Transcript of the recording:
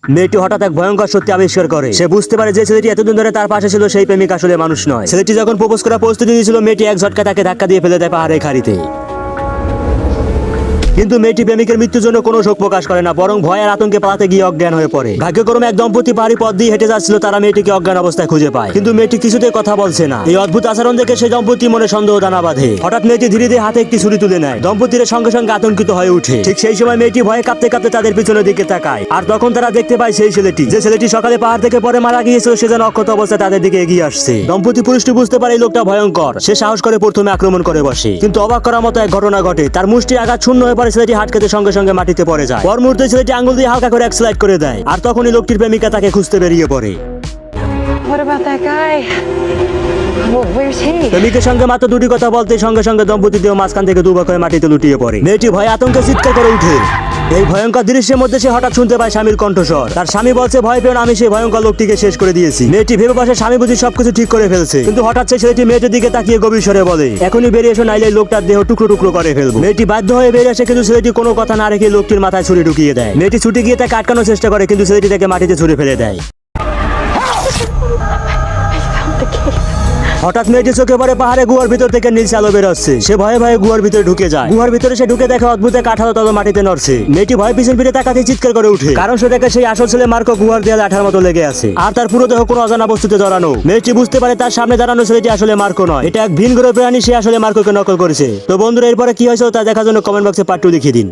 মেয়েটি হঠাৎ এক ভয়ঙ্কর সত্যি আবিষ্কার করে। সে বুঝতে পারে যে ছেলেটি এতদিন ধরে তার পাশে ছিল সেই প্রেমিক আসলে মানুষ নয়। ছেলেটি যখন প্রপোজ করার প্রস্তুতি নিয়েছিল, মেয়েটি এক ঝটকা তাকে ধাক্কা দিয়ে ফেলে দেয় পাহাড়ের খাড়িতে। কিন্তু মেয়েটি প্রেমিকের মৃত্যুর জন্য কোনো শোক প্রকাশ করে না, বরং ভয় আর আতঙ্কে পালাতে গিয়ে অজ্ঞান হয়ে পড়ে। ভাগ্যক্রমে এক দম্পতি পাহাড়ি পথ দিয়ে হেঁটে যাচ্ছিল, তারা মেয়েটিকে অজ্ঞান অবস্থায় খুঁজে পায়। কিন্তু মেয়েটি কিছুতেই কথা বলছে না। এই অদ্ভুত আচরণ দেখে সেই দম্পতি মনে সন্দেহ দানা বাঁধে। হঠাৎ মেয়েটি ধীরে ধীরে হাতে একটি ছুরি তুলে নেয়। দম্পতির সঙ্গে সঙ্গে আতঙ্কিত হয়ে ওঠে। ঠিক সেই সময় মেয়েটি ভয়ে কাঁপতে কাঁপতে তাদের পিছনের দিকে তাকায়। আর তখন তারা দেখতে পায় সেই ছেলেটি, যে ছেলেটি সকালে পাহাড় থেকে পরে মারা গিয়েছিল, সে যেন অক্ষত অবস্থায় তাদের দিকে এগিয়ে আসছে। দম্পতি পুরুষটি বুঝতে পারে এই লোকটা ভয়ঙ্কর। সে সাহস করে প্রথমে আক্রমণ করে বসে। কিন্তু অবাক করার মতো এক ঘটনা ঘটে। তার মুষ্টি আঘাত শূন্য হয়ে পড়ে। ছেলেটি হাত কেটে সঙ্গে সঙ্গে মাটিতে পড়ে যায়। পর মুহূর্তে ছেলেটি আঙ্গুল দিয়ে হালকা করে এক স্লাইড করে দেয়। আর তখনই লোকটির প্রেমিকা তাকে খুঁজতে বেরিয়ে পড়ে। What about that guy? Well, where's he? প্রেমিকের সঙ্গে মাত্র দুটি কথা বলতে সঙ্গে সঙ্গে দম্পতি দেহ মাঝখান থেকে দুবার করে মাটিতে লুটিয়ে পড়ে। মেয়েটি ভয়ে আতঙ্কে চিৎকার করে উঠে। এই ভয়ঙ্কর দৃশ্যের মধ্যে সে হঠাৎ শুনতে পায় স্বামীর কণ্ঠস্বর। তার স্বামী বলছে, ভয় পেও না, আমি সেই ভয়ঙ্কর লোকটিকে শেষ করে দিয়েছি। মেয়েটি ভেবে বসে স্বামী বুঝি সবকিছু ঠিক করে ফেলছে। কিন্তু হঠাৎ সেই ছেলেটি মেয়েটির দিকে তাকিয়ে গভীর স্বরে বলে, এখনই বেরিয়ে এসো, নাইলে লোকটার দেহ টুকরো টুকরো করে ফেলবো। মেয়েটি বাধ্য হয়ে বেরিয়ে আসে, কিন্তু ছেলেটি কোনো কথা না রেখে লোকটির মাথায় ছুরি ঢুকিয়ে দেয়। মেয়েটি ছুটে গিয়ে তাকে আটকানোর চেষ্টা করে, কিন্তু ছেলেটি তাকে মাটিতে ছুঁড়ে ফেলে দেয়। হঠাৎ মেয়েটি চোখে পড়ে পাহাড়ে গুহার ভিতর থেকে নীলচে আলো বেরোচ্ছে। সে ভয়ে ভয়ে গুহার ভিতরে ঢুকে যায়। গুহার ভিতরে সে ঢুকে দেখে অদ্ভুত এক আঠালো তল মাটিতে নড়ছে। মেয়েটি ভয় পিছন ফিরে তাকাতে চিৎকার করে উঠে, কারণ সে দেখে সেই আসল ছেলে মার্কো গুহার দেয়ালে আঠার মতো লেগে আছে। আর তার পুরো দেহ কোনো অজানা বস্তুতে জড়ানো। মেয়েটি বুঝতে পারে তার সামনে দাঁড়ানো ছেলেটি আসলে মার্কো নয়, এটা এক ভিন গ্রহ প্রাণী। সে আসলে মার্কোকে নকল করেছে। তো বন্ধুরা, এরপরে কি হয়েছিল তা দেখার জন্য কমেন্ট বক্সে পার্ট 2 দেখিয়ে দিন।